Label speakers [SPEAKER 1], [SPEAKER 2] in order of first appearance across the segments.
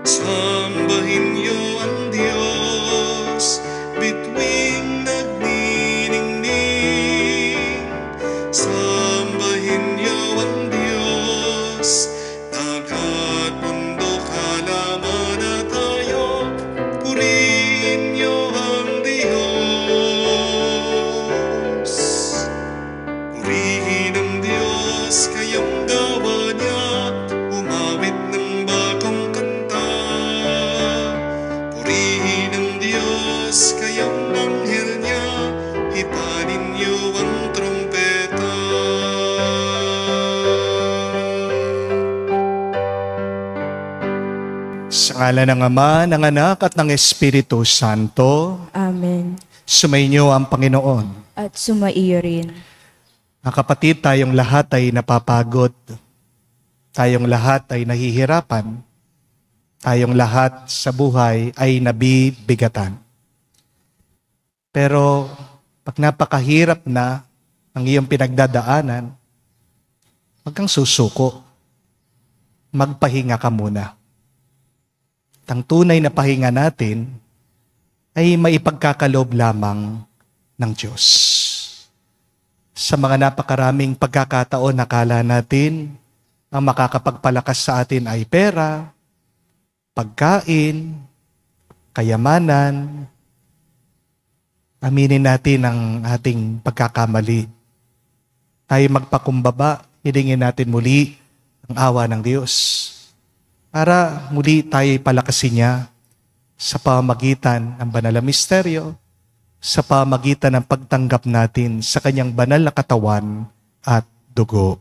[SPEAKER 1] Sambahin niyo ang Diyos, bituing nagniningning. Sambahin niyo ang Diyos, dagat, bundok, halaman at hayop. Purihin niyo ang Diyos. Purihin ang Diyos, kayong gawa niya. Umawit ng bagong kanta. Purihin ang Diyos, kayong anghel niya. Hipanin niyo ang trumpeta. Sa ngalan ng Ama, ng Anak at ng Espiritu Santo.
[SPEAKER 2] Amen.
[SPEAKER 1] Sumainyo ang Panginoon.
[SPEAKER 2] At sumaiyo rin.
[SPEAKER 1] Mga kapatid, tayong lahat ay napapagod. Tayong lahat ay nahihirapan. Tayong lahat sa buhay ay nabibigatan. Pero pag napakahirap na ang iyong pinagdadaanan, huwag kang susuko. Magpahinga ka muna. Ang tunay na pahinga natin ay maipagkakaloob lamang ng Diyos. Sa mga napakaraming pagkakataon, nakala natin ang makakapagpalakas sa atin ay pera, pagkain, kayamanan. Aminin natin ang ating pagkakamali. Tayo magpakumbaba, hilingin natin muli ang awa ng Diyos para muli tayo palakasin niya sa pamamagitan ng banal na misteryo, sa pamamagitan ng pagtanggap natin sa kanyang banal na katawan at dugo.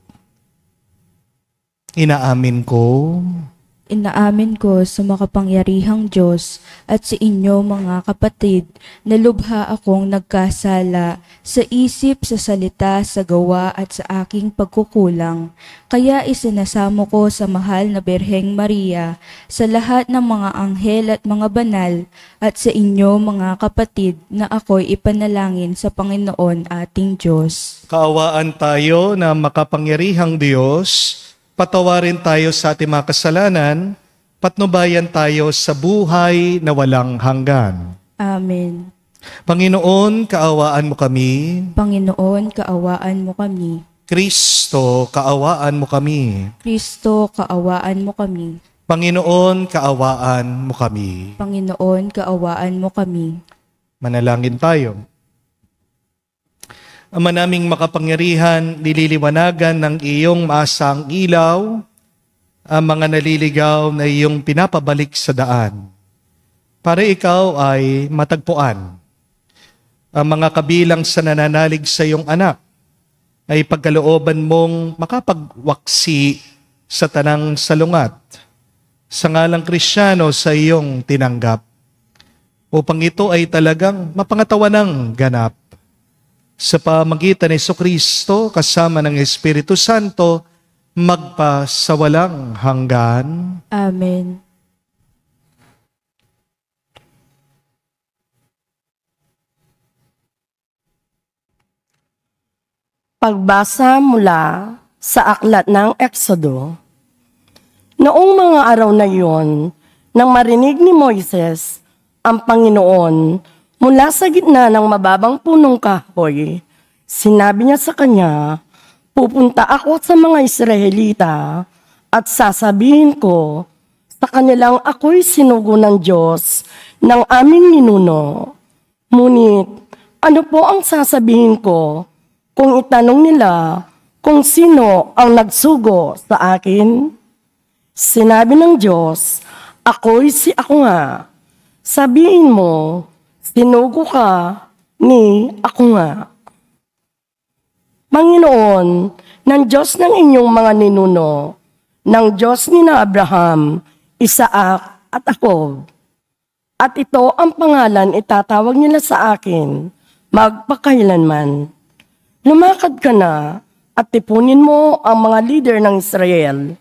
[SPEAKER 1] Inaamin ko
[SPEAKER 2] sa makapangyarihang Diyos at sa inyo mga kapatid na lubha akong nagkasala sa isip, sa salita, sa gawa at sa aking pagkukulang. Kaya isinasamo ko sa mahal na Birheng Maria, sa lahat ng mga anghel at mga banal, at sa inyo mga kapatid na ako'y ipanalangin sa Panginoon ating Diyos.
[SPEAKER 1] Kaawaan tayo na makapangyarihang Diyos, patawarin tayo sa ating mga kasalanan, patnubayan tayo sa buhay na walang hanggan.
[SPEAKER 2] Amen.
[SPEAKER 1] Panginoon, kaawaan mo kami.
[SPEAKER 2] Panginoon, kaawaan mo kami.
[SPEAKER 1] Kristo, kaawaan mo kami.
[SPEAKER 2] Kristo, kaawaan mo kami.
[SPEAKER 1] Panginoon, kaawaan mo kami.
[SPEAKER 2] Panginoon, kaawaan mo kami.
[SPEAKER 1] Manalangin tayo. Ama naming makapangyarihan, nililiwanagan ng iyong maasang ilaw ang mga naliligaw na iyong pinapabalik sa daan para ikaw ay matagpuan. Ang mga kabilang sa nananalig sa iyong anak ay pagkalooban mong makapagwaksi sa tanang salungat sa ngalang Kristiyano sa iyong tinanggap upang ito ay talagang mapangatawan ng ganap. Sa pamagitan ni Jesucristo kasama ng Espiritu Santo, magpasawalang hanggan.
[SPEAKER 2] Amen.
[SPEAKER 3] Pagbasa mula sa aklat ng Exodo. Noong mga araw na iyon, nang marinig ni Moises ang Panginoon mula sa gitna ng mababang punong kahoy, sinabi niya sa kanya, "Pupunta ako sa mga Israelita at sasabihin ko sa kanilang ako'y sinugo ng Diyos ng aming ninuno. Ngunit ano po ang sasabihin ko kung itanong nila kung sino ang nagsugo sa akin?" Sinabi ng Diyos, "Ako'y si ako nga. Sabihin mo, sinugo ka ni ako nga." Panginoon, ng Diyos ng inyong mga ninuno, ng Diyos ni na Abraham, Isaac at Jacob. At ito ang pangalan itatawag nila sa akin, magpakailanman. Lumakad ka na at tipunin mo ang mga leader ng Israel.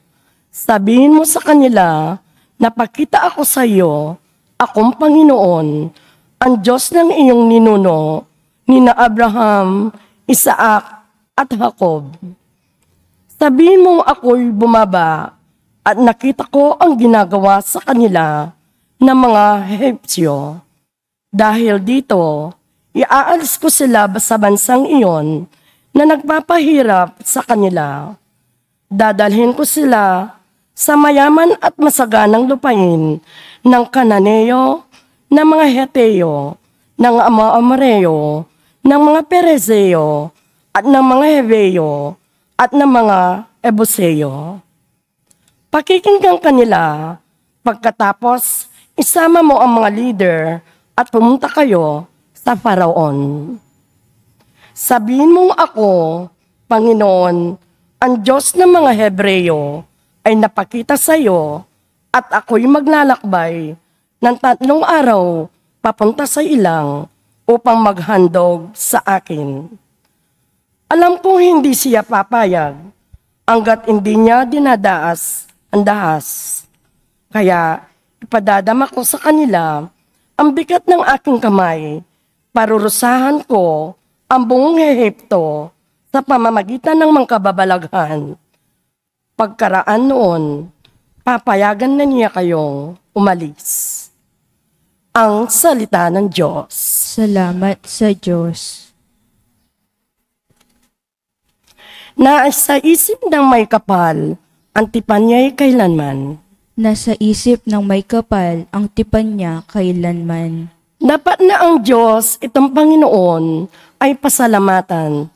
[SPEAKER 3] Sabihin mo sa kanila, napakita ako sa iyo, akong Panginoon, ang Diyos ng iyong ninuno, ni na Abraham, Isaac, at Jacob. Sabihin mo ako'y bumaba at nakita ko ang ginagawa sa kanila ng mga Hepsyo. Dahil dito, iaalis ko sila sa bansang iyon na nagpapahirap sa kanila. Dadalhin ko sila sa mayaman at masaganang lupain ng Kananeo, ng mga Heteo, ng Amoreo, ng mga Perezeo, at ng mga Heveo, at ng mga Ebuseo. Pakikinggan kanila, pagkatapos isama mo ang mga leader at pumunta kayo sa Faraon. Sabihin mong ako, Panginoon, ang Diyos ng mga Hebreo ay napakita sa iyo at ako'y maglalakbay ng 3 araw papunta sa ilang upang maghandog sa akin. Alam kong hindi siya papayag hanggat hindi niya dinadaas ang dahas. Kaya ipadadama ko sa kanila ang bigat ng aking kamay, parurusahan ko ang buong Ehipto sa pamamagitan ng mga kababalaghan. Pagkaraan noon, papayagan na niya kayong umalis. Ang salita ng Diyos.
[SPEAKER 2] Salamat sa Diyos.
[SPEAKER 3] Na sa isip ng may kapal, ang tipan niya'y kailanman.
[SPEAKER 2] Nasa isip ng may kapal ang tipan niya kailanman.
[SPEAKER 3] Dapat na ang Diyos, itong Panginoon, ay pasalamatan.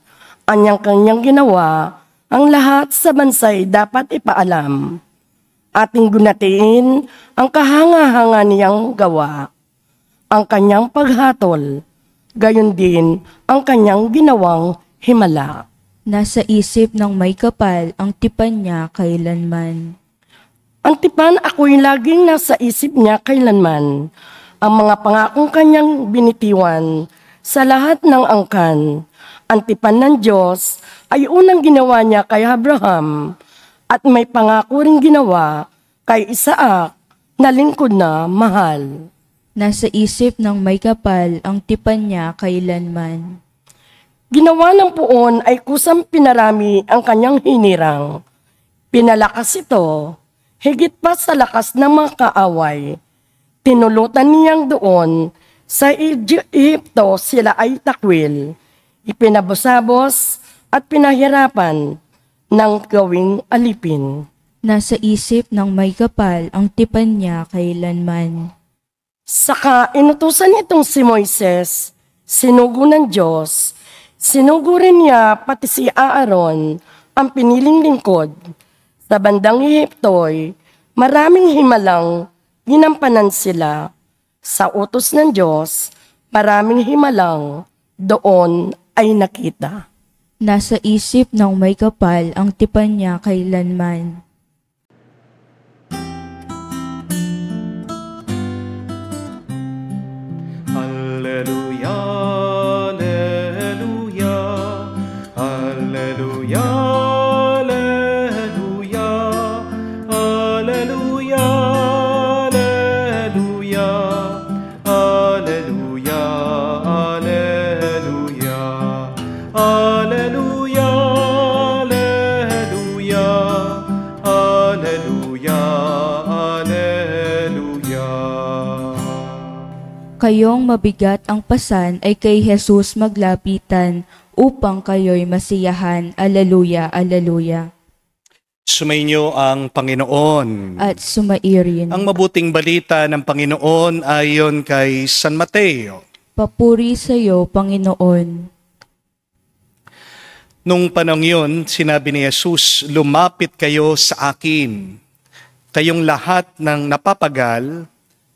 [SPEAKER 3] Anyang kanyang ginawa, ang lahat sa bansay dapat ipaalam. Ating gunatiin ang kahanga-hanga niyang gawa. Ang kanyang paghatol, gayon din ang kanyang ginawang himala.
[SPEAKER 2] Nasa isip ng may kapal ang tipan niya kailanman.
[SPEAKER 3] Ang tipan ako'y laging nasa isip niya kailanman. Ang mga pangakong kanyang binitiwan sa lahat ng angkan. Ang tipan ng Diyos ay unang ginawa niya kay Abraham at may pangako ring ginawa kay Isaac na lingkod na mahal.
[SPEAKER 2] Nasa isip ng may kapal ang tipan niya kailanman.
[SPEAKER 3] Ginawa ng puon ay kusang pinarami ang kanyang hinirang. Pinalakas ito, higit pa sa lakas ng mga kaaway. Tinulutan niyang doon, sa Egypto sila ay takwil. Ipinabosabos at pinahirapan ng gawing alipin.
[SPEAKER 2] Nasa isip ng may kapal ang tipan niya kailanman.
[SPEAKER 3] Saka inutusan itong si Moises, sinugo ng Diyos. Sinugo rin niya pati si Aaron, ang piniling lingkod. Sa bandang Ehipto'y maraming himalang ginampanan sila. Sa utos ng Diyos, maraming himalang doon ay nakita.
[SPEAKER 2] Nasa isip ng may kapal ang tipan niya kailanman.
[SPEAKER 1] Hallelujah. Alleluia, alleluia, alleluia, alleluia, alleluia, alleluia, alleluia, alleluia, alleluia, alleluia.
[SPEAKER 2] Kayong mabigat ang pasan ay kay Jesus maglapitan upang kayo'y masiyahan. Alleluia, alleluia.
[SPEAKER 1] Sumainyo ang Panginoon.
[SPEAKER 2] At sumairin.
[SPEAKER 1] Ang mabuting balita ng Panginoon ayon kay San Mateo.
[SPEAKER 2] Papuri sa iyo, Panginoon.
[SPEAKER 1] Nung panahon yun, sinabi ni Jesus, lumapit kayo sa akin, kayong lahat ng napapagal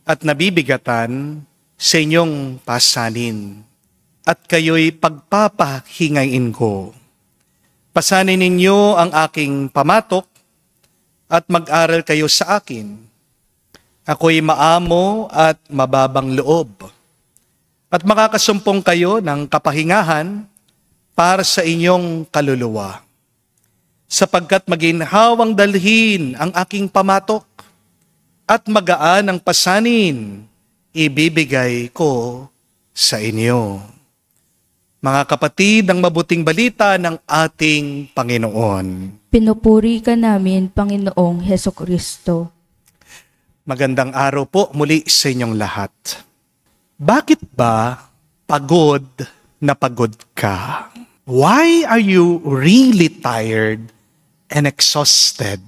[SPEAKER 1] at nabibigatan sa inyong pasanin. At kayo'y pagpapahingain ko. Pasanin ninyo ang aking pamatok at mag-aral kayo sa akin. Ako'y maamo at mababang loob. At makakasumpong kayo ng kapahingahan para sa inyong kaluluwa. Sapagkat maginhawang dalhin ang aking pamatok at magaan ang pasanin, ibibigay ko sa inyo. Mga kapatid, ang mabuting balita ng ating Panginoon.
[SPEAKER 2] Pinupuri ka namin, Panginoong Hesukristo.
[SPEAKER 1] Magandang araw po muli sa inyong lahat. Bakit ba pagod na pagod ka? Why are you really tired and exhausted?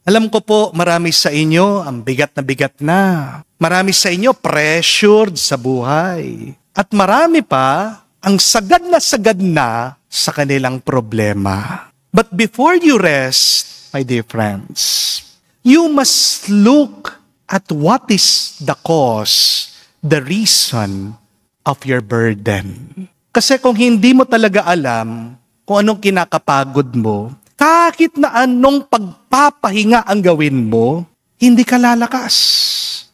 [SPEAKER 1] Alam ko po, marami sa inyo ang bigat na bigat na. Marami sa inyo pressured sa buhay. At marami pa ang sagad na sa kanilang problema. But before you rest, my dear friends, you must look at what is the cause, the reason of your burden. Kasi kung hindi mo talaga alam kung anong kinakapagod mo, kahit na anong pagpapahinga ang gawin mo, hindi ka lalakas.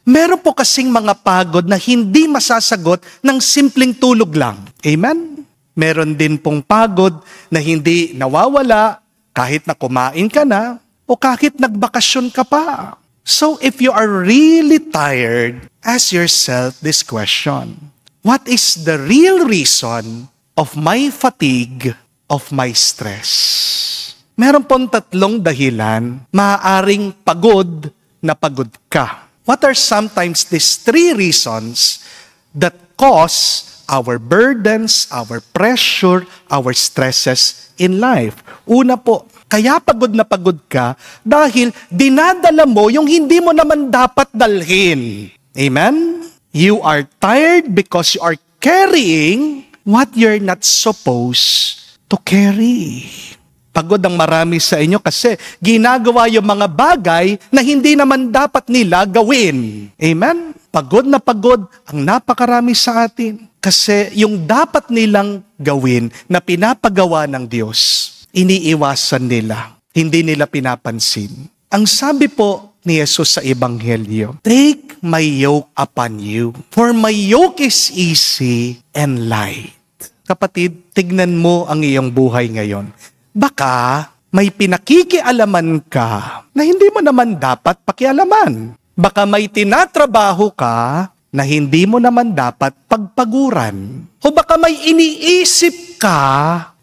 [SPEAKER 1] Meron po kasing mga pagod na hindi masasagot ng simpleng tulog lang. Amen? Meron din pong pagod na hindi nawawala kahit na kumain ka na o kahit nagbakasyon ka pa. So if you are really tired, ask yourself this question. What is the real reason of my fatigue, of my stress? Meron pong tatlong dahilan, maaaring pagod na pagod ka. What are sometimes these three reasons that cause our burdens, our pressure, our stresses in life? Una po, kaya pagod na pagod ka dahil dinadala mo yung hindi mo naman dapat dalhin. Amen? You are tired because you are carrying what you're not supposed to carry. Pagod ang marami sa inyo kasi ginagawa yung mga bagay na hindi naman dapat nila gawin. Amen? Pagod na pagod ang napakarami sa atin kasi yung dapat nilang gawin na pinapagawa ng Diyos, iniiwasan nila, hindi nila pinapansin. Ang sabi po ni Jesus sa Ebanghelyo, "Take my yoke upon you, for my yoke is easy and light." Kapatid, tignan mo ang iyong buhay ngayon. Baka may pinakikialaman ka na hindi mo naman dapat pakialaman. Baka may tinatrabaho ka na hindi mo naman dapat pagpaguran. O baka may iniisip ka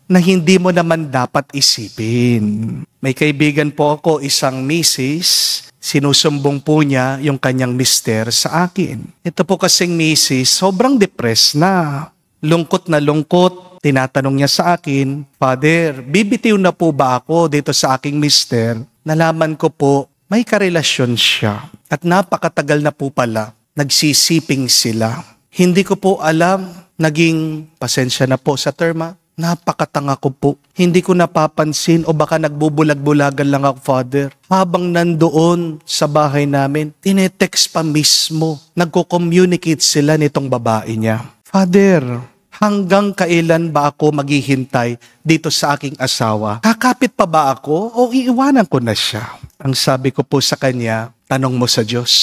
[SPEAKER 1] na hindi mo naman dapat isipin. May kaibigan po ako, isang misis, sinusumbong po niya yung kanyang mister sa akin. Ito po kasing misis, sobrang depressed na. Lungkot na lungkot. Tinatanong niya sa akin, "Father, bibitiw na po ba ako dito sa aking mister?" Nalaman ko po, may karelasyon siya. At napakatagal na po pala, nagsisiping sila. Hindi ko po alam, naging, pasensya na po sa terma, napakatanga ko po. Hindi ko napapansin o baka nagbubulag-bulagan lang ako, Father. Habang nandoon sa bahay namin, tinetext pa mismo. Nagko-communicate sila nitong babae niya. "Father, hanggang kailan ba ako maghihintay dito sa aking asawa? Kakapit pa ba ako o iiwanan ko na siya?" Ang sabi ko po sa kanya, tanong mo sa Diyos.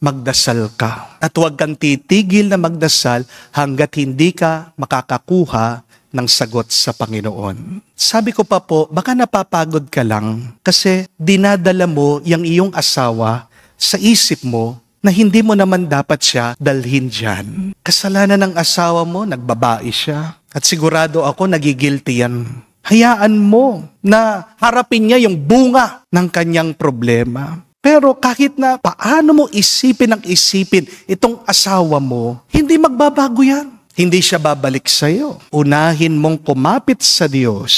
[SPEAKER 1] Magdasal ka. At huwag kang titigil na magdasal hanggat hindi ka makakakuha ng sagot sa Panginoon. Sabi ko pa po, baka napapagod ka lang kasi dinadala mo yung iyong asawa sa isip mo na hindi mo naman dapat siya dalhin dyan. Kasalanan ng asawa mo, nagbabae siya. At sigurado ako, nagigilty yan. Hayaan mo na harapin niya yung bunga ng kanyang problema. Pero kahit na paano mo isipin itong asawa mo, hindi magbabago yan. Hindi siya babalik sa iyo. Unahin mong kumapit sa Diyos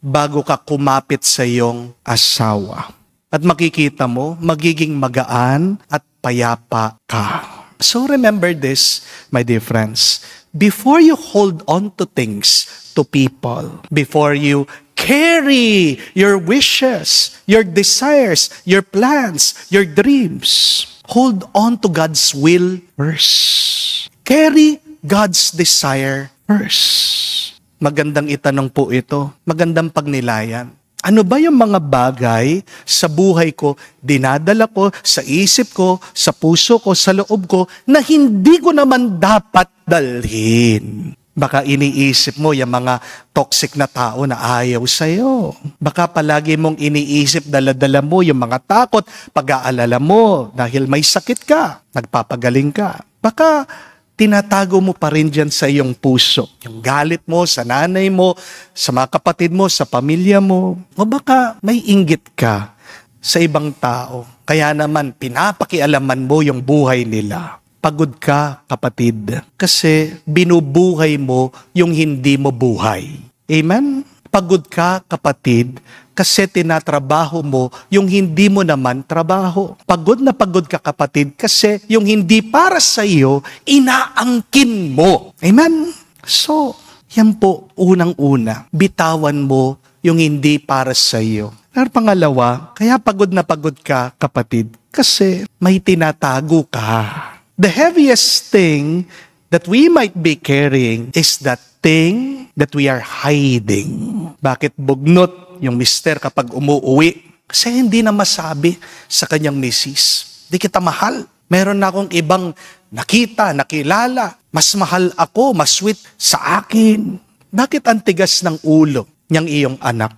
[SPEAKER 1] bago ka kumapit sa iyong asawa. At makikita mo, magiging magaan at payapa ka. So remember this, my dear friends. Before you hold on to things, to people, before you carry your wishes, your desires, your plans, your dreams, hold on to God's will first. Carry God's desire first. Magandang itanong po ito. Magandang pagnilayan. Ano ba yung mga bagay sa buhay ko, dinadala ko, sa isip ko, sa puso ko, sa loob ko, na hindi ko naman dapat dalhin? Baka iniisip mo yung mga toxic na tao na ayaw sa'yo. Baka palagi mong iniisip, dala-dala mo yung mga takot, pag-aalala mo dahil may sakit ka, nagpapagaling ka. Baka tinatago mo pa rin dyan sa iyong puso. Yung galit mo sa nanay mo, sa mga kapatid mo, sa pamilya mo. O baka may inggit ka sa ibang tao. Kaya naman pinapakialaman mo yung buhay nila. Pagod ka, kapatid, kasi binubuhay mo yung hindi mo buhay. Amen? Pagod ka, kapatid, kasi tinatrabaho mo yung hindi mo naman trabaho. Pagod na pagod ka, kapatid, kasi yung hindi para sa iyo, inaangkin mo. Amen? So, yan po, unang-una, bitawan mo yung hindi para sa iyo. Pero pangalawa, kaya pagod na pagod ka, kapatid, kasi may tinatago ka. The heaviest thing that we might be carrying is that thing that we are hiding. Bakit bugnot yung mister kapag umuuwi? Kasi hindi na masabi sa kanyang misis. Di kita mahal. Meron na akong ibang nakita, nakilala. Mas mahal ako, mas sweet sa akin. Bakit ang tigas ng ulo niyang iyong anak?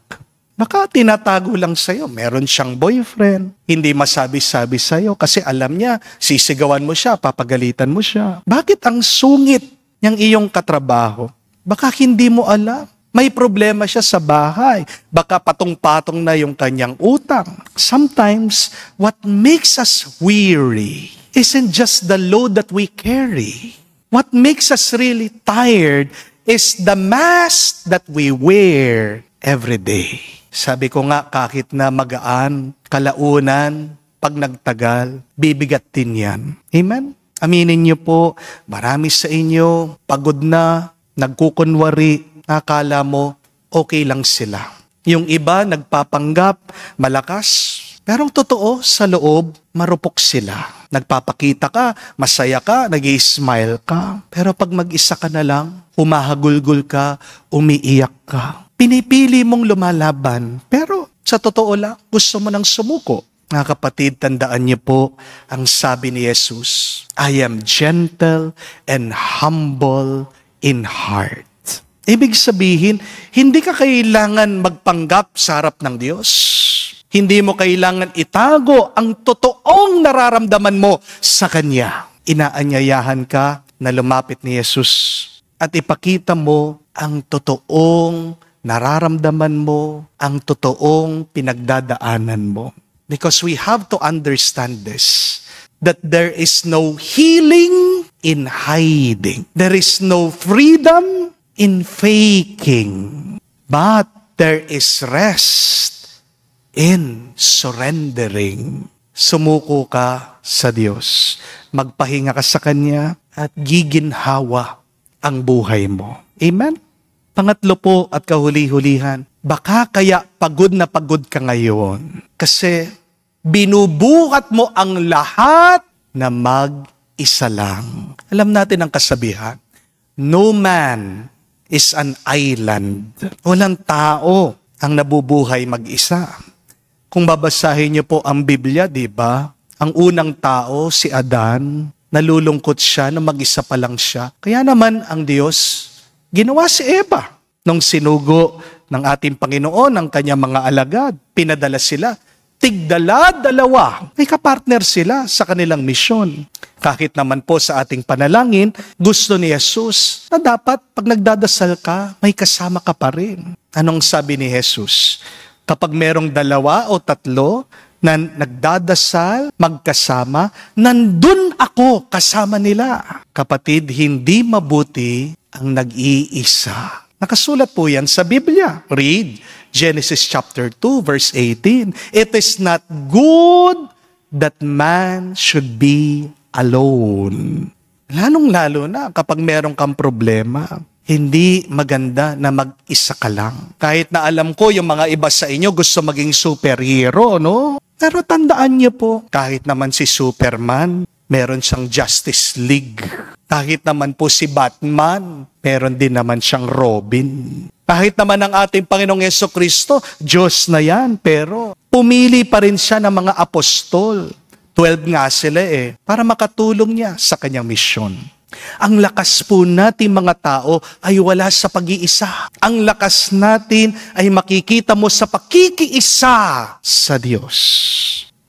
[SPEAKER 1] Baka tinatago lang sa'yo. Meron siyang boyfriend. Hindi masabi-sabi sa'yo kasi alam niya, sisigawan mo siya, papagalitan mo siya. Bakit ang sungit niyang iyong katrabaho? Baka hindi mo alam. May problema siya sa bahay. Baka patong-patong na yung kanyang utang. Sometimes, what makes us weary isn't just the load that we carry. What makes us really tired is the mask that we wear every day. Sabi ko nga, kahit na magaan, kalaunan, pag nagtagal, bibigat din yan. Amen? Aminin niyo po, marami sa inyo, pagod na, nagkukunwari, akala mo, okay lang sila. Yung iba, nagpapanggap, malakas, pero ang totoo, sa loob, marupok sila. Nagpapakita ka, masaya ka, nag-i-smile ka. Pero pag mag-isa ka na lang, humahagulgul ka, umiiyak ka. Pinipili mong lumalaban, pero sa totoo lang, gusto mo nang sumuko. Mga kapatid, tandaan niyo po ang sabi ni Jesus, I am gentle and humble in heart. Ibig sabihin, hindi ka kailangan magpanggap sa harap ng Diyos. Hindi mo kailangan itago ang totoong nararamdaman mo sa Kanya. Inaanyayahan ka na lumapit ni Jesus at ipakita mo ang totoong nararamdaman mo, ang totoong pinagdadaanan mo. Because we have to understand this, that there is no healing in hiding. There is no freedom in faking. But there is rest in surrendering. Sumuko ka sa Diyos. Magpahinga ka sa Kanya at giginhawa ang buhay mo. Amen? Pangatlo po at kahuli-hulihan, baka kaya pagod na pagod ka ngayon kasi binubuhat mo ang lahat na mag-isa lang. Alam natin ang kasabihan, no man is an island. Walang tao ang nabubuhay mag-isa. Kung babasahin niyo po ang Biblia, di ba? Ang unang tao, si Adan, nalulungkot siya na mag-isa pa lang siya. Kaya naman ang Diyos, ginawa si Eva. Nung sinugo ng ating Panginoon ang kanyang mga alagad, pinadala sila. Tigdala-dalawa. May kapartner sila sa kanilang misyon. Kahit naman po sa ating panalangin, gusto ni Jesus na dapat pag nagdadasal ka, may kasama ka pa rin. Anong sabi ni Jesus? Kapag merong 2 o 3 na nagdadasal, magkasama, nandun ako kasama nila. Kapatid, hindi mabuti ang nag-iisa. Nakasulat po yan sa Biblia. Read Genesis chapter 2 verse 18. It is not good that man should be alone. Lalong-lalo na kapag meron kang problema, hindi maganda na mag-isa ka lang. Kahit na alam ko yung mga iba sa inyo gusto maging superhero, no? Pero tandaan niyo po, kahit naman si Superman, meron siyang Justice League. Kahit naman po si Batman, meron din naman siyang Robin. Kahit naman ang ating Panginoong Jesucristo, Diyos na yan, pero pumili pa rin siya ng mga apostol. 12 nga sila para makatulong niya sa kanyang misyon. Ang lakas po natin mga tao ay wala sa pag-iisa. Ang lakas natin ay makikita mo sa pakikiisa sa Diyos.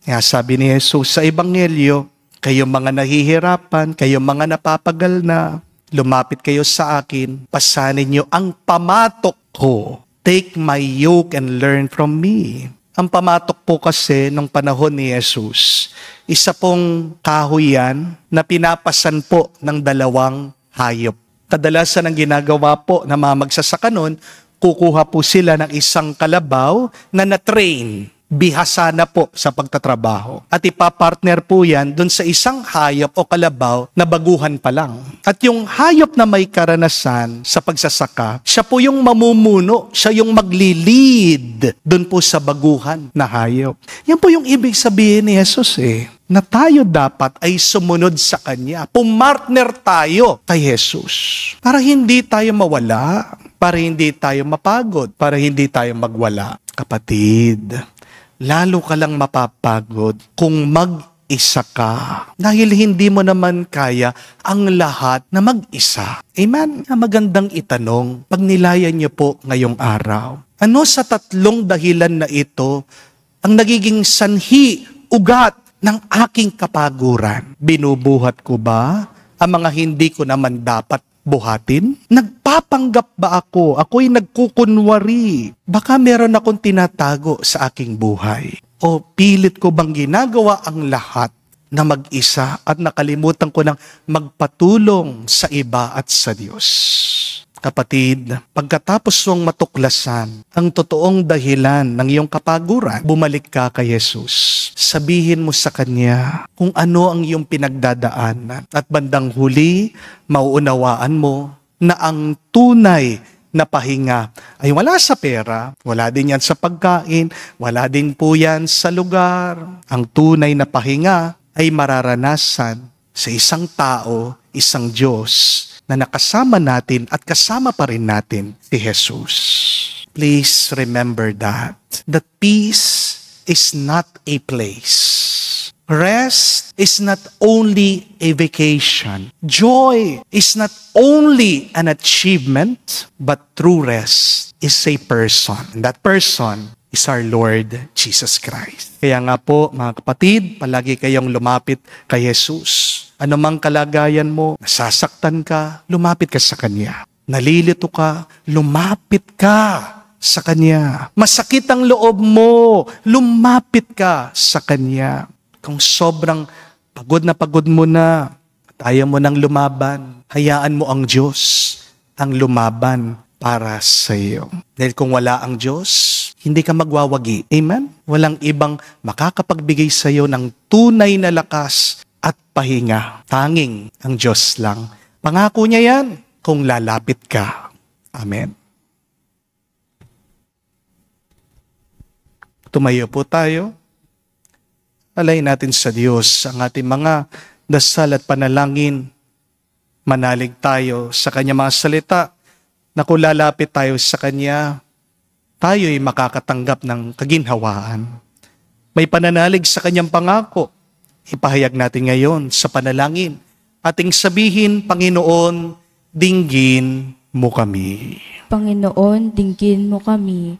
[SPEAKER 1] Kaya sabi ni Jesus sa Ebanghelyo, Kayong mga nahihirapan, kayong mga napapagal na, lumapit kayo sa akin, pasanin niyo ang pamatok ko. Take my yoke and learn from me. Ang pamatok po kasi nung panahon ni Jesus, isa pong kahoy yan na pinapasan po ng dalawang hayop. Kadalasan ang ginagawa po na mga magsasaka nun, kukuha po sila ng isang kalabaw na na-train, bihasa na po sa pagtatrabaho. At ipapartner po yan dun sa isang hayop o kalabaw na baguhan pa lang. At yung hayop na may karanasan sa pagsasaka, siya po yung mamumuno, siya yung magli-lead dun po sa baguhan na hayop. Yan po yung ibig sabihin ni Jesus na tayo dapat ay sumunod sa Kanya. Pumartner tayo kay Jesus para hindi tayo mawala, para hindi tayo mapagod, para hindi tayo magwala. Kapatid, lalo ka lang mapapagod kung mag-isa ka. Dahil hindi mo naman kaya ang lahat na mag-isa. Amen? Magandang itanong, pag nilayan niyo po ngayong araw, ano sa tatlong dahilan na ito ang nagiging sanhi, ugat ng aking kapaguran? Binubuhat ko ba ang mga hindi ko naman dapat buhatin? Nagpapanggap ba ako? Ako'y nagkukunwari. Baka meron akong tinatago sa aking buhay. O pilit ko bang ginagawa ang lahat na mag-isa at nakalimutan ko ng magpatulong sa iba at sa Diyos? Kapatid, pagkatapos mong matuklasan ang totoong dahilan ng iyong kapaguran, bumalik ka kay Jesus. Sabihin mo sa Kanya kung ano ang iyong pinagdadaanan. At bandang huli, mauunawaan mo na ang tunay na pahinga ay wala sa pera, wala din yan sa pagkain, wala din po yan sa lugar. Ang tunay na pahinga ay mararanasan sa isang tao, isang Diyos, na nakasama natin at kasama pa rin natin si Jesus. Please remember that peace is not a place. Rest is not only a vacation. Joy is not only an achievement, but true rest is a person. And that person is our Lord Jesus Christ. Kaya nga po, mga kapatid, palagi kayong lumapit kay Jesus. Ano mang kalagayan mo, nasasaktan ka, lumapit ka sa Kanya. Nalilito ka, lumapit ka sa Kanya. Masakit ang loob mo, lumapit ka sa Kanya. Kung sobrang pagod mo na, at ayaw mo nang lumaban, hayaan mo ang Diyos ang lumaban para sa iyo. Dahil kung wala ang Diyos, hindi ka magwawagi. Amen? Walang ibang makakapagbigay sa iyo ng tunay na lakas at pahinga. Tanging ang Diyos lang. Pangako niya yan kung lalapit ka. Amen. Tumayo po tayo. Alay natin sa Diyos ang ating mga dasal at panalangin. Manalig tayo sa Kanya mga salita na kung lalapit tayo sa Kanya, tayo'y makakatanggap ng kaginhawaan. May pananalig sa Kanyang pangako. Ipahayag natin ngayon sa panalangin. Ating sabihin, Panginoon, dinggin mo kami.
[SPEAKER 2] Panginoon, dinggin mo kami.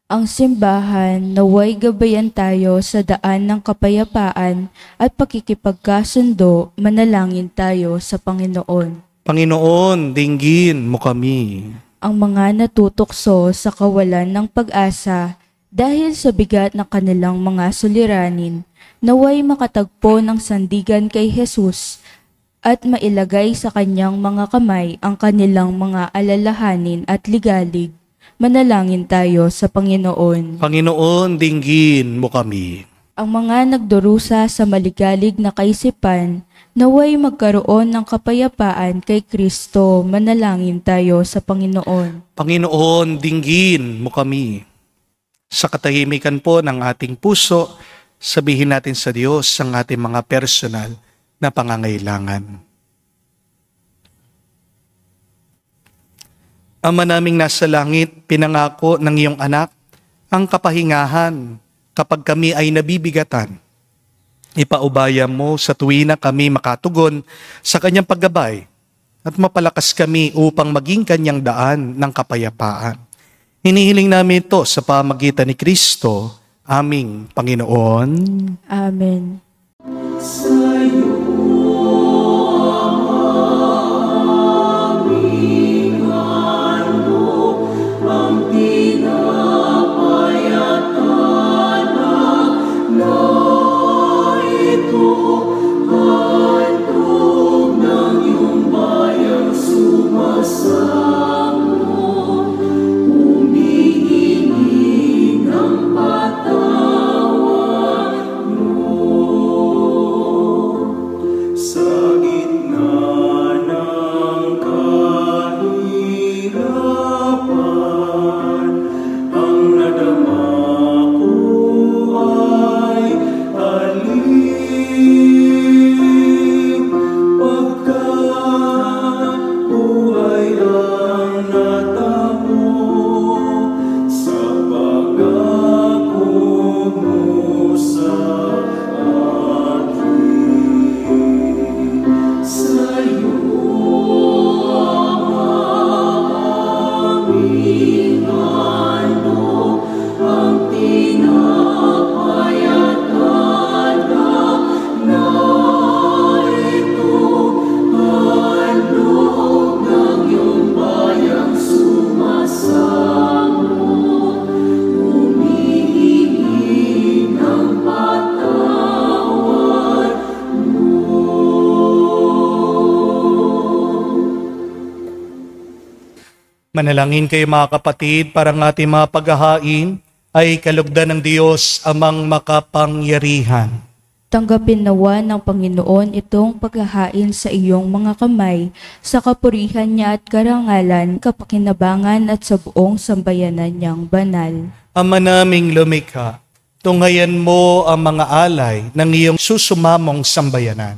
[SPEAKER 2] Ang simbahan naway gabayan tayo sa daan ng kapayapaan at pakikipagkasundo, manalangin tayo sa Panginoon.
[SPEAKER 1] Panginoon, dinggin mo kami.
[SPEAKER 2] Ang mga natutokso sa kawalan ng pag-asa dahil sa bigat ng kanilang mga suliranin, naway makatagpo ng sandigan kay Jesus at mailagay sa Kanyang mga kamay ang kanilang mga alalahanin at ligalig. Manalangin tayo sa Panginoon.
[SPEAKER 1] Panginoon, dinggin mo kami.
[SPEAKER 2] Ang mga nagdurusa sa maligalig na kaisipan, naway magkaroon ng kapayapaan kay Kristo. Manalangin tayo sa Panginoon.
[SPEAKER 1] Panginoon, dinggin mo kami. Sa katahimikan po ng ating puso, sabihin natin sa Diyos ang ating mga personal na pangangailangan. Ama naming nasa langit, pinangako ng iyong anak ang kapahingahan kapag kami ay nabibigatan. Ipaubaya mo sa tuwi na kami makatugon sa kanyang paggabay at mapalakas kami upang maging kanyang daan ng kapayapaan. Hinihiling namin ito sa pamagitan ni Kristo, aming Panginoon.
[SPEAKER 2] Amen.
[SPEAKER 1] Manalangin kayo mga kapatid para ng ating mga paghahain ay kalugdan ng Diyos amang makapangyarihan.
[SPEAKER 2] Tanggapin nawa ng Panginoon itong paghahain sa iyong mga kamay, sa kapurihan niya at karangalan, kapakinabangan at sa buong sambayanan niyang banal.
[SPEAKER 1] Ama naming lumikha, tunghayan mo ang mga alay ng iyong susumamong sambayanan.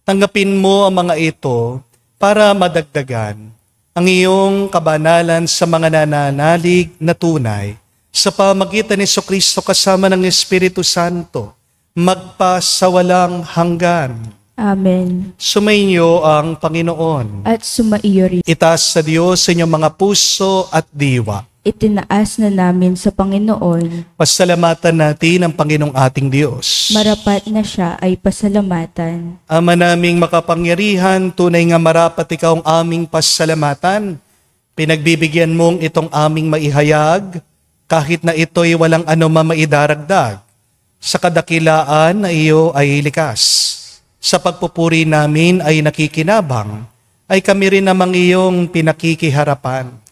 [SPEAKER 1] Tanggapin mo ang mga ito para madagdagan ang iyong kabanalan sa mga nananalig na tunay sa pamagitan ni Jesucristo kasama ng Espiritu Santo, magpasawalang hanggan.
[SPEAKER 2] Amen.
[SPEAKER 1] Sumainyo ang Panginoon.
[SPEAKER 2] At sumaiyo rin.
[SPEAKER 1] Itaas sa Diyos sa inyong mga puso at diwa.
[SPEAKER 2] Itinaas na namin sa Panginoon.
[SPEAKER 1] Pasalamatan natin ang Panginoong ating Diyos.
[SPEAKER 2] Marapat na siya ay pasalamatan.
[SPEAKER 1] Ama naming makapangyarihan, tunay nga marapat ikaw ang aming pasalamatan. Pinagbibigyan mong itong aming maihayag, kahit na ito'y walang anumang maidaragdag. Sa kadakilaan na iyo ay likas. Sa pagpupuri namin ay nakikinabang, ay kami rin namang iyong pinakikiharapan.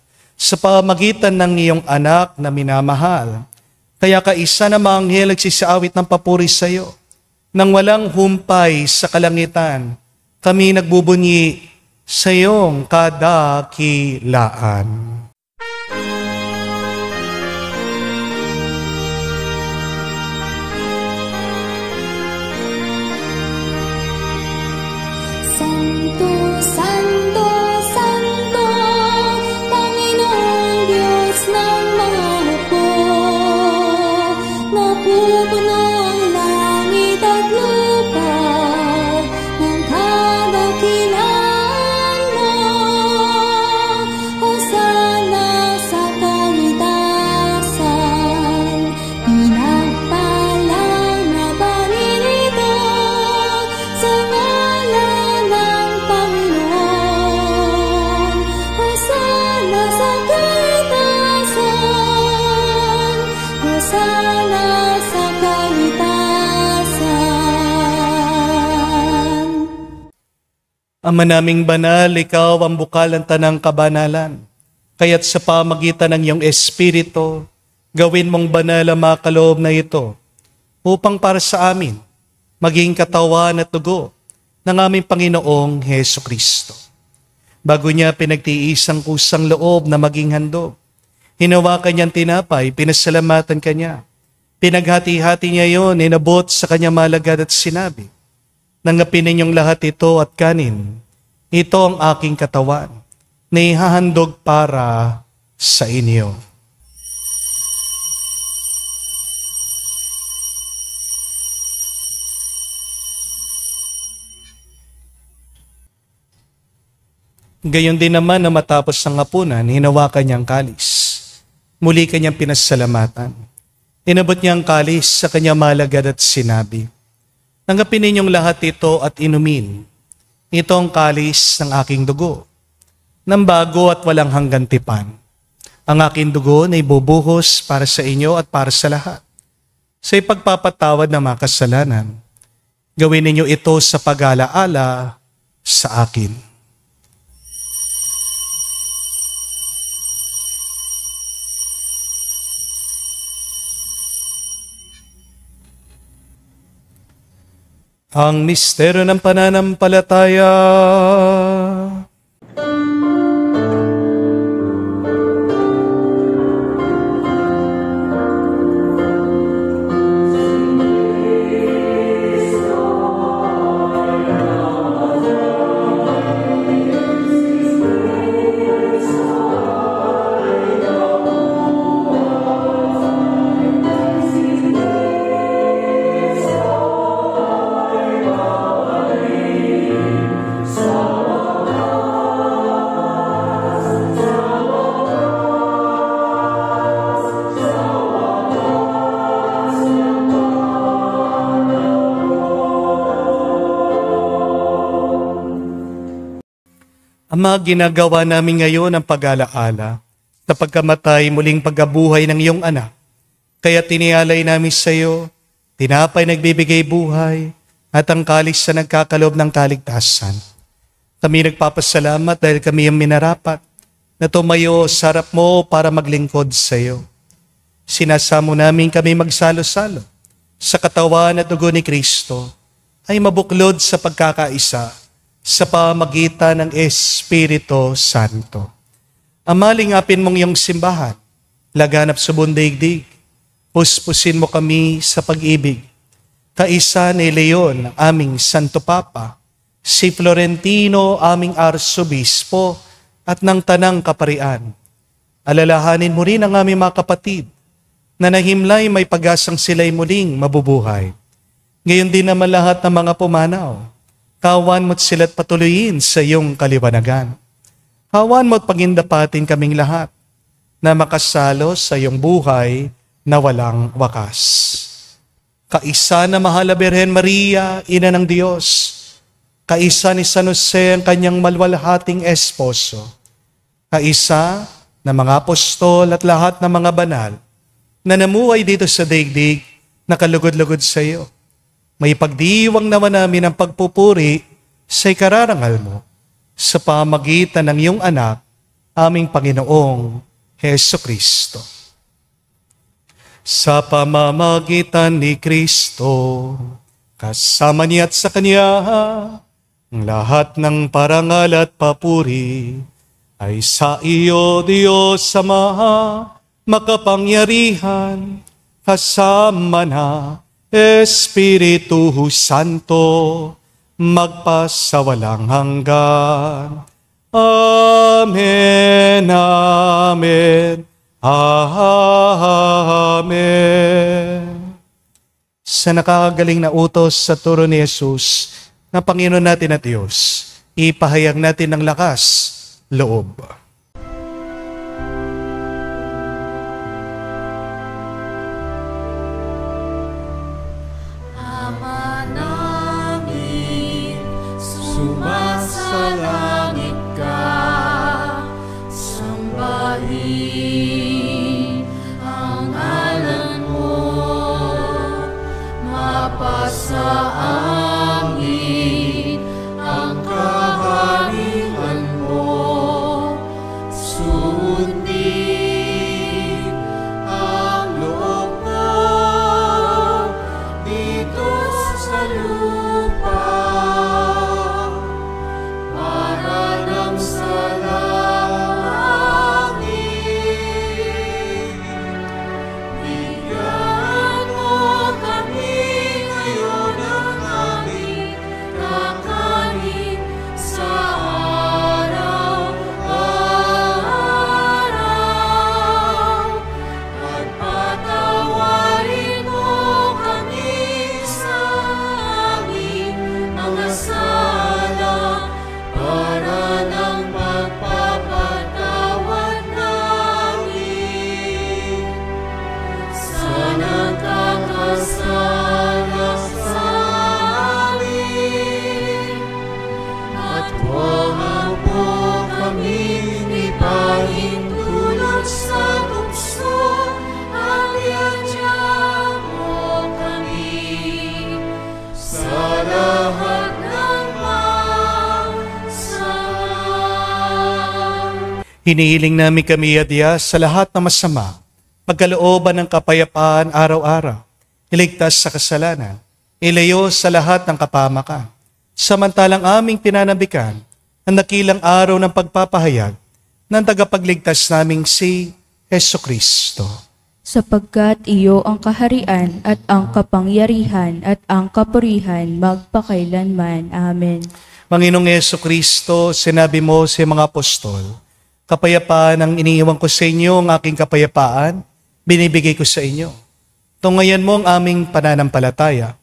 [SPEAKER 1] Sa pamagitan ng iyong anak na minamahal, kaya kaisa na mga anghel nagsisaawit ng papuri sa iyo. Nang walang humpay sa kalangitan, kami nagbubunyi sa iyong kadakilaan.
[SPEAKER 4] Santo, Santo, Santo, Panginoong Diyos ng mga hukbo. Napupuno ang langit at lupa ng kadakilaan mo. Hosana sa kaitasan, pinagpalang na paninito sa ngalan ng Panginoon. Hosana sa kaitasan, Hosana sa kaitasan.
[SPEAKER 1] Ama naming banal, ikaw ang bukal ng tanang kabanalan. Kaya't sa pamagitan ng iyong Espiritu, gawin mong banal ang mga kaloob na ito, upang para sa amin, maging katawan at dugo ng aming Panginoong Hesukristo. Bago niya pinagtiis ang kusang loob na maging handog, hinawakan niyang tinapay, pinasalamatan kanya. Pinaghati-hati niya yon, inabot sa kanya malagad at sinabi, "Nanggapin ninyong lahat ito at kanin. Ito ang aking katawan, na ihahandog para sa inyo." Gayon din naman na matapos ang hapunan, hinawakan niya ang kalis. Muli kanyang pinasalamatan. Inabot niya ang kalis sa kanya malagad at sinabi, Tanggapin ninyong lahat ito at inumin. Ito ang kalis ng aking dugo, ng bago at walang hanggang tipan. Ang aking dugo na ibubuhos para sa inyo at para sa lahat, sa ipagpapatawad ng mga kasalanan. Gawin ninyo ito sa pag-alaala sa akin. Ang misteryo ng pananampalataya. Ama, ginagawa namin ngayon ang pag-alaala sa pagkamatay muling pagkabuhay ng iyong anak. Kaya tinialay namin sa iyo, tinapay nagbibigay buhay at ang kalis na nagkakalob ng kaligtasan. Kami nagpapasalamat dahil kami ang minarapat na tumayo sa harap mo para maglingkod sa iyo. Sinasamo namin kami magsalo-salo sa katawan at dugo ni Kristo ay mabuklod sa pagkakaisa sa pamagitan ng Espiritu Santo. Ama, lingapin mong iyong simbahan, laganap sa buong daigdig, puspusin mo kami sa pag-ibig. Kaisa ni Leon, aming Santo Papa, si Florentino, aming Arsobispo, at ng Tanang Kaparian. Alalahanin mo rin ang aming mga kapatid, na nahimlay may pag-asang sila'y muling mabubuhay. Ngayon din naman lahat ng mga pumanaw, kawan mo't sila't patuloyin sa iyong kaliwanagan. Kawan mo't pagindapatin kaming lahat na makasalo sa iyong buhay na walang wakas. Kaisa na mahal na Birhen Maria, Ina ng Diyos, kaisa ni San Jose ang kanyang malwalhating esposo, kaisa na mga apostol at lahat ng mga banal na namuhay dito sa daigdig na kalugod-lugod sa iyo. May pagdiwang naman namin ang pagpupuri sa ikararangal mo sa pamagitan ng iyong anak, aming Panginoong Heso Kristo. Sa pamamagitan ni Kristo, kasama niya at sa Kanya, ang lahat ng parangal at papuri ay sa iyo, Diyos Ama, makapangyarihan, kasama na Espiritu Santo, magpasawalang hanggan. Amen, amen, amen. Sa nakakagaling na utos sa turo ni Jesus, na Panginoon natin at Diyos, ipahayag natin ng lakas, loob.
[SPEAKER 5] Sumasalangit ka, sambahin ang ngalan mo, mapasa amin ang kaharian mo, sundin ang loob mo dito sa lupa.
[SPEAKER 4] Bigyan mo kami ngayon ng
[SPEAKER 1] Hinihiling namin kami, Diyos, sa lahat ng masama, magkalooban ng kapayapaan araw-araw, iligtas sa kasalanan, ilayo sa lahat ng kapamakan. Samantalang aming pinanabikan ang dakilang araw ng pagpapahayag ng tagapagligtas naming si Jesucristo.
[SPEAKER 2] Sapagkat iyo ang kaharian at ang kapangyarihan at ang kapurihan magpakailanman. Amen.
[SPEAKER 1] Panginoong Jesucristo, sinabi mo sa mga apostol, kapayapaan ang iniiwan ko sa inyo, ang aking kapayapaan, binibigay ko sa inyo. Tungayan mo ang aming pananampalataya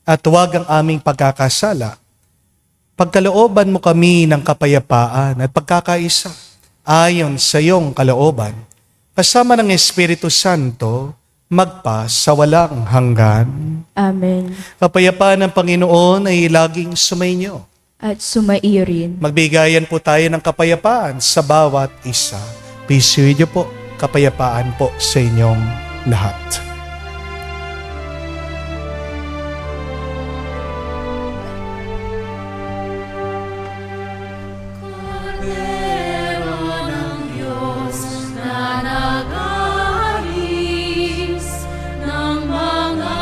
[SPEAKER 1] at huwag ang aming pagkakasala. Pagkalooban mo kami ng kapayapaan at pagkakaisa ayon sa iyong kalooban, kasama ng Espiritu Santo, magpa sa walang hanggan.
[SPEAKER 2] Amen.
[SPEAKER 1] Kapayapaan ng Panginoon ay laging sumainyo.
[SPEAKER 2] At sumairin.
[SPEAKER 1] Magbigayan po tayo ng kapayapaan sa bawat isa. Peace with you po. Kapayapaan po sa inyong lahat.
[SPEAKER 5] Kordero ng Diyos na nag-aalis ng mga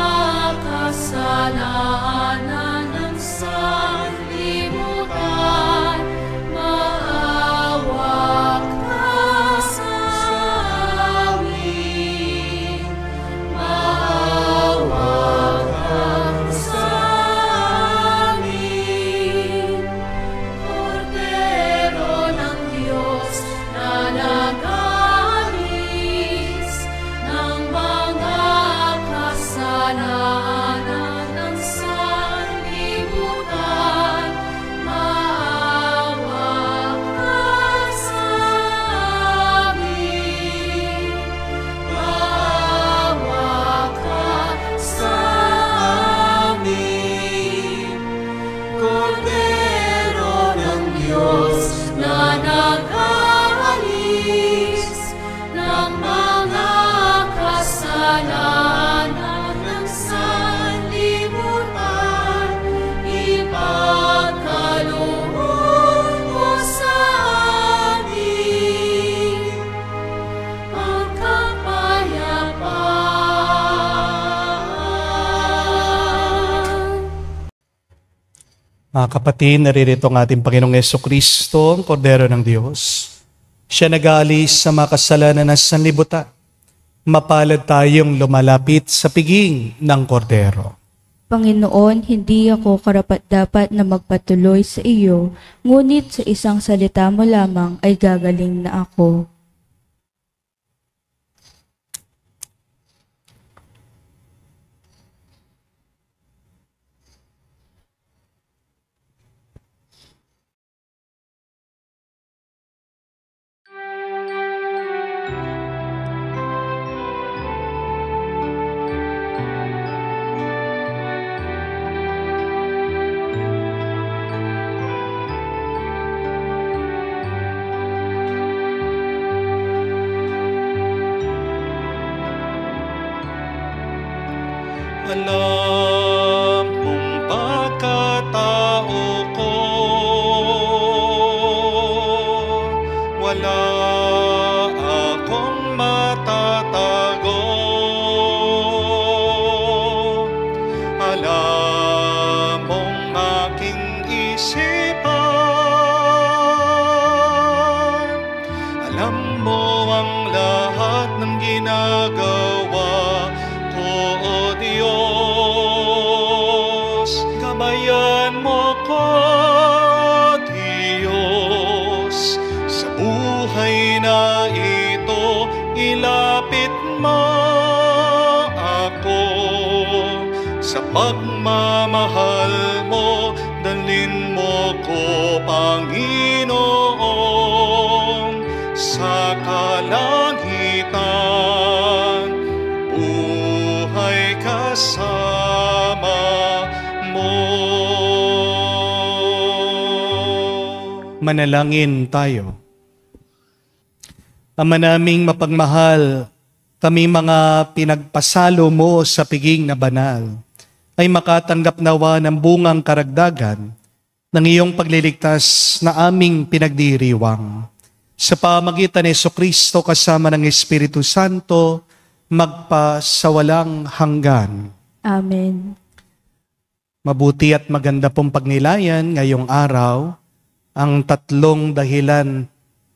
[SPEAKER 5] kasalanan ng sanlibutan, maawa ka sa amin. Maawa ka sa amin. Kordero ng Diyos na nag-aalis ng mga kasalanan ng sanlibutan, maawa ka sa amin. Maawa ka sa amin. Kordero ng Diyos na nag-aalis ng mga kasalanan ng sanlibutan, ipagkaloob mo sa amin ang kapayapaan.
[SPEAKER 1] Mga kapatid, naririto ang ating Panginoong Jesucristo, ang Kordero ng Diyos. Siya nag-aalis sa mga kasalanan ng sanlibutan. Mapalad tayong lumalapit sa piging ng Kordero.
[SPEAKER 2] Panginoon, hindi ako karapat-dapat na magpatuloy sa iyo, ngunit sa isang salita mo lamang ay gagaling na ako.
[SPEAKER 1] Alam mong pagkatao ko, wala akong matatago. Alam mong aking isipan, alam mo ang lahat ng ginagawa ko, O Diyos. Gabayan mo ko, Diyos, sa buhay na ito. Ilapit mo ako sa pagmamahal mo. Dalhin mo ko, Panginoon, sa kalangitan. Buhay kasama mo. Manalangin tayo. Ama naming mapagmahal, kami mga pinagpasalo mo sa piging na banal, ay makatanggap nawa ng bungang karagdagan ng iyong pagliligtas na aming pinagdiriwang. sa pamagitan ni Jesucristo kasama ng Espiritu Santo, magpasawalang hanggan.
[SPEAKER 2] Amen.
[SPEAKER 1] Mabuti at maganda pong pagnilayan ngayong araw ang tatlong dahilan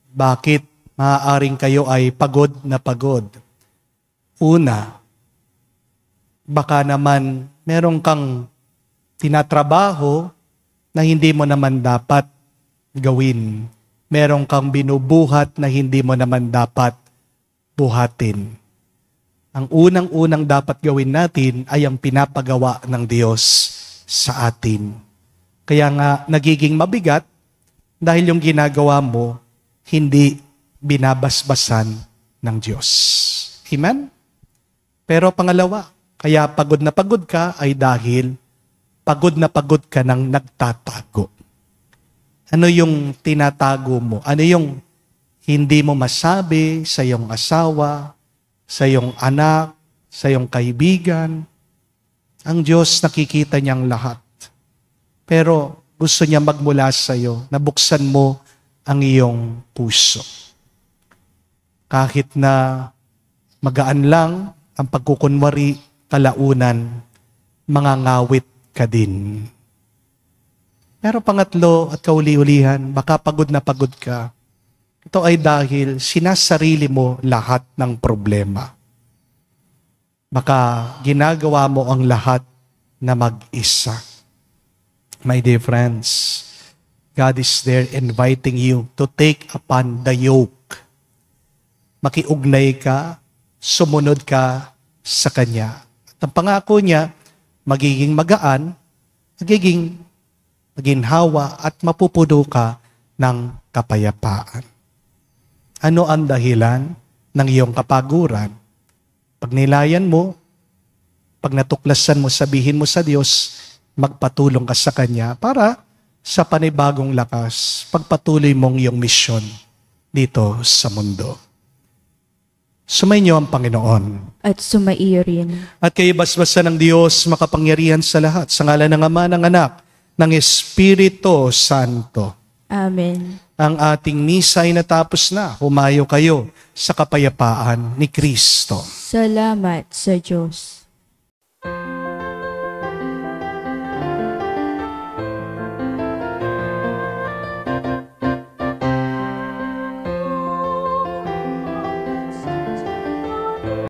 [SPEAKER 1] bakit maaaring kayo ay pagod na pagod. Una, baka naman meron kang tinatrabaho na hindi mo naman dapat gawin. Meron kang binubuhat na hindi mo naman dapat buhatin. Ang unang-unang dapat gawin natin ay ang pinapagawa ng Diyos sa atin. Kaya nga nagiging mabigat dahil yung ginagawa mo hindi binabasbasan ng Diyos. Amen? Pero pangalawa, kaya pagod na pagod ka ay dahil pagod na pagod ka ng nagtatago. Ano yung tinatago mo? Ano yung hindi mo masabi sa iyong asawa, sa iyong anak, sa iyong kaibigan? Ang Diyos nakikita niyang lahat. Pero gusto niya magmula sa iyo, nabuksan mo ang iyong puso. Kahit na magaan lang ang pagkukunwari, kalaunan, mangangawit ka din. Pero pangatlo at kauli-ulihan, baka pagod na pagod ka. Ito ay dahil sinasarili mo lahat ng problema. Baka ginagawa mo ang lahat na mag-isa. My dear friends, God is there inviting you to take upon the yoke. Makiugnay ka, sumunod ka sa Kanya. At ang pangako niya, magiging magaan, magiging maginhawa at mapupuno ka ng kapayapaan. Ano ang dahilan ng iyong kapaguran? Pag nilayan mo, pag natuklasan mo, sabihin mo sa Diyos, magpatulong ka sa Kanya para sa panibagong lakas, pagpatuloy mong iyong misyon dito sa mundo. Sumainyo ang Panginoon.
[SPEAKER 2] At sumaiyo rin.
[SPEAKER 1] At kayo basbasan ng Diyos makapangyarihan sa lahat, sa ngalan ng Ama, ng Anak, ng Espiritu Santo.
[SPEAKER 2] Amen.
[SPEAKER 1] Ang ating misa ay natapos na. Humayo kayo sa kapayapaan ni Kristo.
[SPEAKER 2] Salamat sa Diyos.